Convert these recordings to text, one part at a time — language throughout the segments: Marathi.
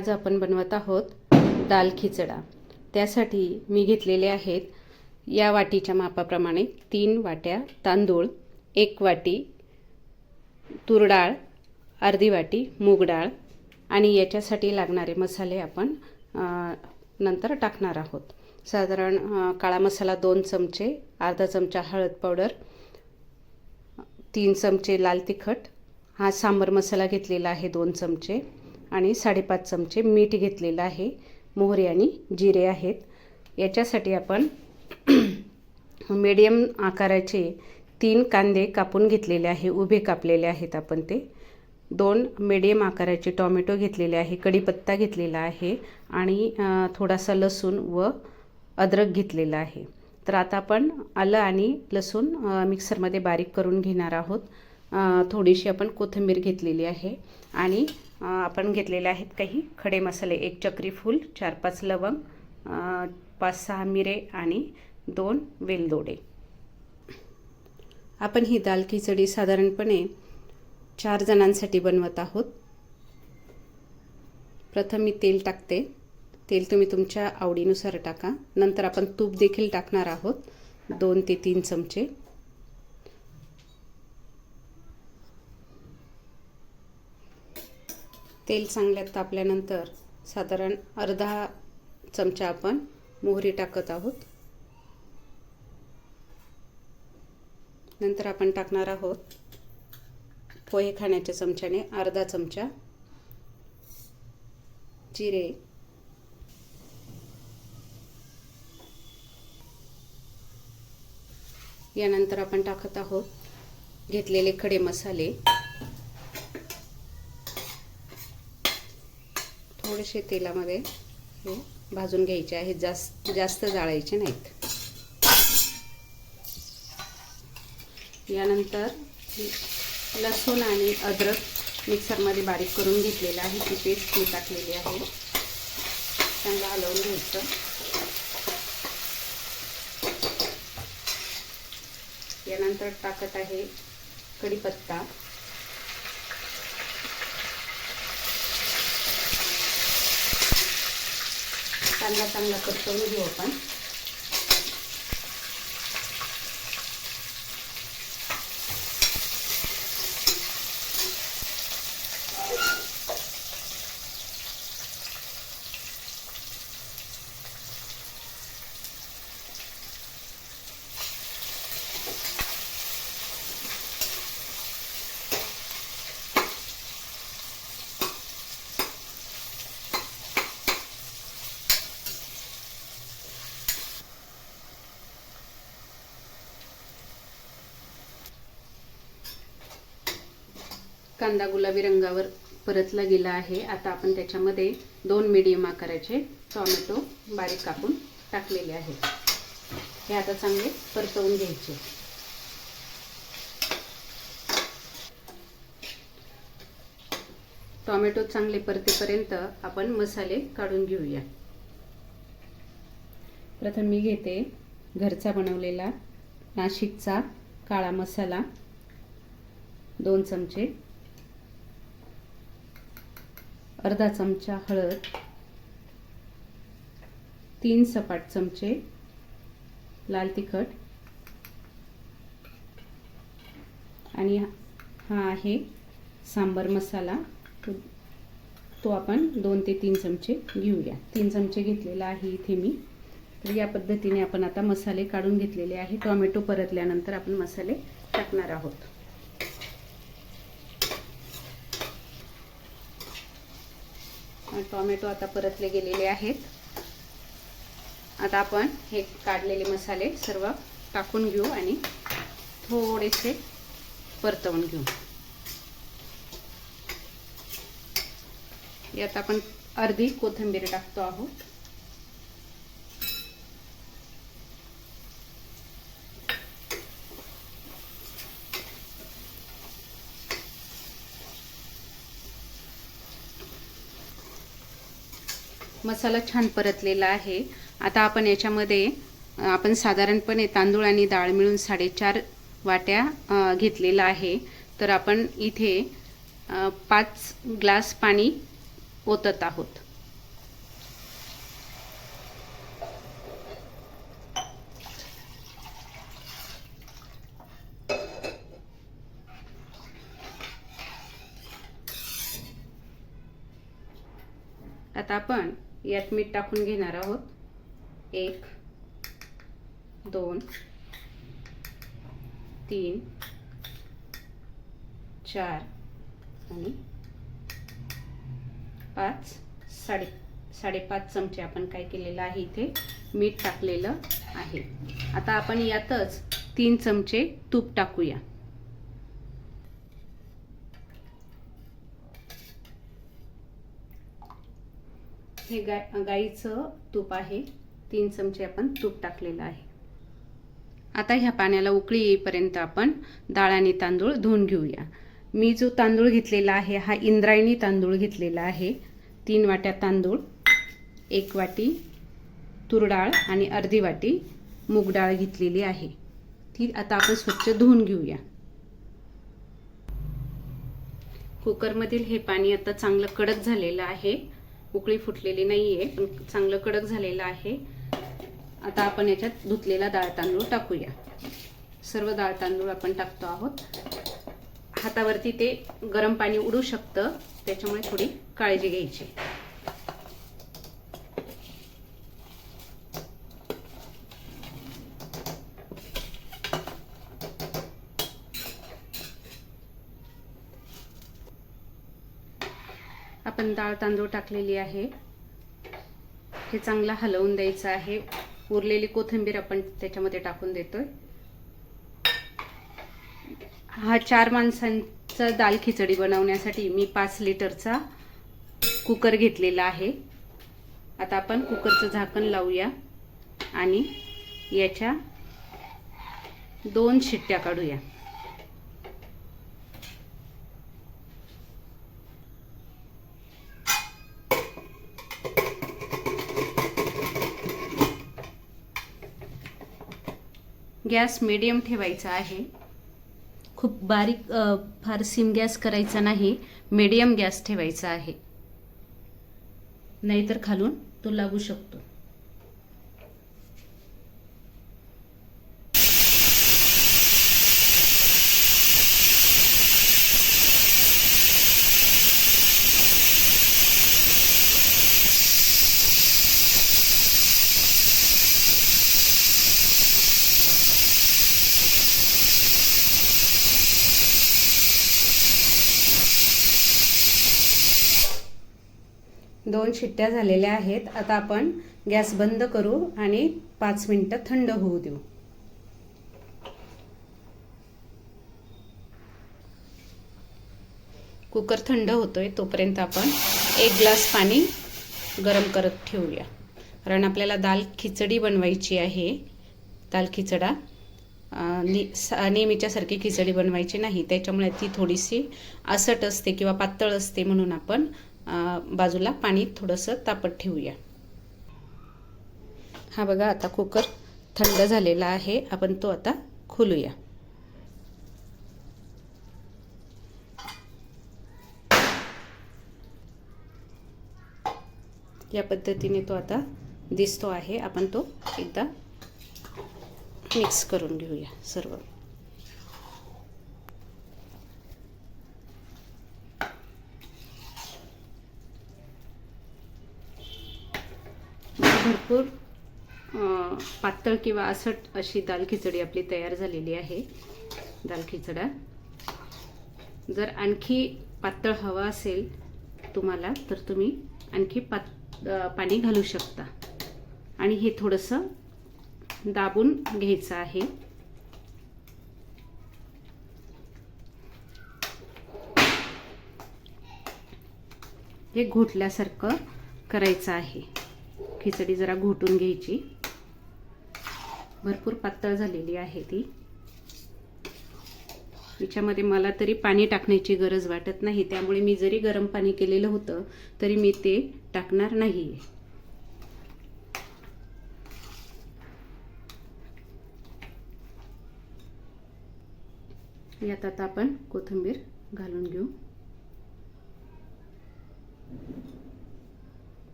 आज आपण बनवत आहोत दाल खिचडा। त्यासाठी मी घेतलेले आहेत या वाटीच्या मापाप्रमाणे 3 वाट्या तांदूळ, 1 वाटी तूर डाळ, अर्धी वाटी मूग डाळ आणि याच्यासाठी लागणारे मसाले आपण नंतर टाकणार आहोत। साधारण काळा मसाला 2 चमचे, अर्धा चमचा हळद पावडर, 3 चमचे लाल तिखट, हा सांबर मसाला घेतलेला आहे 2 चमचे आणि 5.5 चमचे मीठ घेतलेलं आहे, मोहरी आणि जिरे आहेत। याच्यासाठी आपण मीडियम आकाराचे 3 कांदे कापून घेतलेले आहे, उभे कापलेले आहेत आपण ते। 2 मीडियम आकाराचे टोमॅटो घेतलेले आहे, कढीपत्ता घेतलेला आहे आणि थोडासा लसूण व अद्रक घेतलेला आहे। तर आता आपण आलं आणि लसूण मिक्सरमध्ये बारीक करून घेणार आहोत। थोडीशी आपण कोथिंबीर घेतलेली आहे आणि आपण घेतलेले आहेत काही खडे मसाले, 1 चक्री फूल, 4-5 लवंग, 5-6 मिरे आणि 2 वेलदोडे। आपण ही दाल खिचडी साधारणपणे 4 जणांसाठी बनवत आहोत। प्रथम मी तेल टाकते। तेल तुम्ही तुमच्या आवडीनुसार टाका। नंतर आपण तूप देखील टाकणार आहोत, 2 ते 3 चमचे। तेल चांगल्यात तापल्यानंतर साधारण अर्धा चमचा आपण मोहरी टाकत आहोत। नंतर आपण टाकणार आहोत पोहे खाण्याच्या चमच्याने अर्धा चमचा जिरे, यानंतर आपण टाकत आहोत घेतलेले खडे मसाले। थोडेसे तेलामध्ये हे भाजून घ्यायचे आहेत, जास्त जाळायचे नाहीत। यानंतर लसूण आणि अद्रक मिक्सरमध्ये बारीक करून घेतलेला आहे, ती पेस्ट मी टाकलेली आहे। चांगलं हलवून घ्यायचं। यानंतर टाकत आहे कढीपत्ता, चांगला परतवून घेऊ आपण। कांदा गुलाबी रंगावर परतला गेला आहे। आता आपण त्याच्यामध्ये 2 मीडियम आकाराचे टोमॅटो बारीक कापून टाकलेले आहेत। हे आता चांगले परतवून घ्यायचे। टोमॅटो चांगले परतेपर्यंत आपण मसाले काढून घेऊया। प्रथम मी घेते घरचा बनवलेला नाशिकचा काळा मसाला 2 चमचे, अर्धा चमचा हळद, 3 सपाट चमचे लाल तिखट आणि हा आहे सांबर मसाला, तो आपण 2 ते 3 चमचे घेऊया। 3 चमचे घेतलेला आहे इथे मी। तर या पद्धतीने आपण आता मसाले काढून घेतलेले आहे। टोमॅटो परतल्यानंतर आपण मसाले टाकणार आहोत। टोमॅटो आता परतले गेलेले आहेत। आता आपण हे काढलेले मसाले सर्व टाकून घेऊ आणि थोडेसे परतवून घेऊ। यात आपण अर्धी कोथिंबीर टाकतो आहोत। मसाला छान परतलेला आहे। आता आपण याच्यामध्ये आपण साधारणपणे तांदूळ आणि डाळ मिळून 4.5 वाट्या घेतलेला आहे। तर आपण इथे 5 ग्लास पाणी ओतत आहोत। आता आपण यात मीठ टाकून घेणार आहोत. 1 2 3 4 आणि 5 साडेपाच चमचे आपण काय केलेलं आहे, इथे मीठ टाकलेलं आहे. आता आपण यातच 3 चमचे तूप टाकूया. हे गाईचं तूप आहे. 3 चमचे आपण तूप टाकलेलं आहे. आता ह्या पाण्याला उकळी येईपर्यंत आपण डाळ आणि तांदूळ धुवून घेऊया. मी जो तांदूळ घेतलेला आहे हा इंद्रायणी तांदूळ घेतलेला आहे. 3 वाट्या तांदूळ, 1 वाटी तूर डाळ आणि अर्धी वाटी मूग डाळ घेतलेली आहे. ती आता आपण स्वच्छ धुवून घेऊया. कुकरमधील हे पाणी आता चांगलं कडक झालेलं आहे. उकळी फुटलेली नाहीये, पण चांगलं कडक झालेलं आहे. आता आपण याच्यात धुतलेला डाळ तांदूळ टाकूया. सर्व डाळ तांदूळ आपण टाकतो आहोत. हातावरती ते गरम पाणी उडू शकतं, त्याच्यामुळे थोडी काळजी घ्यायची. आपण डाळ तांदूळ टाकलेली आहे. हे चांगलं हलवून द्यायचं आहे. उरलेली कोथिंबीर आपण त्याच्यामध्ये टाकून देतोय. हा 4 माणसांचा दाल खिचडी बनवण्यासाठी मी 5 लिटरचा कुकर घेतलेला आहे. आता आपण कुकरचं झाकण लावूया आणि याच्या 2 शिट्ट्या काढूया. गॅस मीडियम ठेवायचा आहे. खूप बारीक फार सिम गॅस करायचा नाही, मीडियम गॅस ठेवायचा आहे, नाहीतर खालून तो लागू शकतो. दोन शिट्ट्या झालेल्या आहेत. आता आपण गॅस बंद करू आणि 5 मिनिटं थंड होऊ देऊ. कुकर थंड होतोय तोपर्यंत आपण 1 ग्लास पाणी गरम करत ठेवूया, कारण आपल्याला दाल खिचडी बनवायची आहे. दाल खिचडा नेहमीच्या सारखी खिचडी बनवायची नाही, त्याच्यामुळे ती थोडीशी आसट असते किंवा पातळ असते, म्हणून आपण बाजूला पाणी थोडंसं तापत ठेवूया. हा बघा, आता कुकर थंड झालेला आहे. आपण तो आता खोलूया. या पद्धतीने तो आता दिसतो आहे. आपण तो एकदा मिक्स करून घेऊया सर्व. भरपूर पातळ किंवा आसट अशी दाल खिचडी आपली तयार झालेली आहे. दाल खिचडा जर आणखी पातळ हवा असेल तुम्हाला तर तुम्ही आणखी पाणी घालू शकता. आणि हे थोडंसं दाबून घ्यायचं आहे. हे घोटल्यासारखं करायचं आहे. खिचडी जरा घोटून घ्यायची. भरपूर पातळ झालेली आहे ती. याच्यामध्ये मला तरी पाणी टाकण्याची गरज वाटत नाही, त्यामुळे मी जरी गरम पाणी केलेलं होतं तरी मी ते टाकणार नाही. यात आता आपण कोथिंबीर घालून घेऊ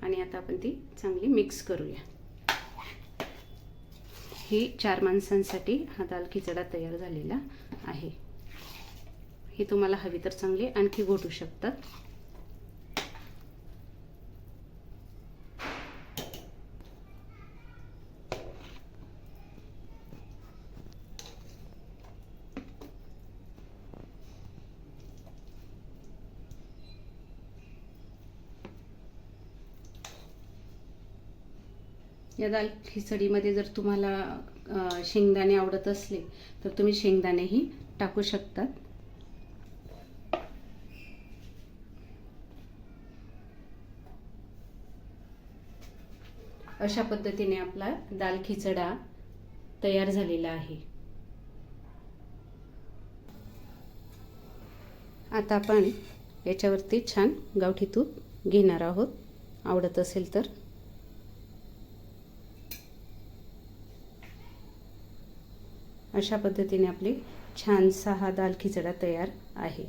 आणि आता आपण ती चांगली मिक्स करूया. ही 4 माणसांसाठी हा दाल खिचडा तयार झालेला आहे. हे तुम्हाला हवी तर चांगले आणखी घोटू शकतात. या दाल खिचडीमध्ये जर तुम्हाला शेंगदाणे आवडत असले तर तुम्ही शेंगदाणेही टाकू शकतात. अशा पद्धतीने आपला दाल खिचडा तयार झालेला आहे. आता आपण याच्यावरती छान गावठी तूप घेणार आहोत, आवडत असेल तर. अशा पद्धतीने आपली छानसा हा दाल खिचडा तयार आहे.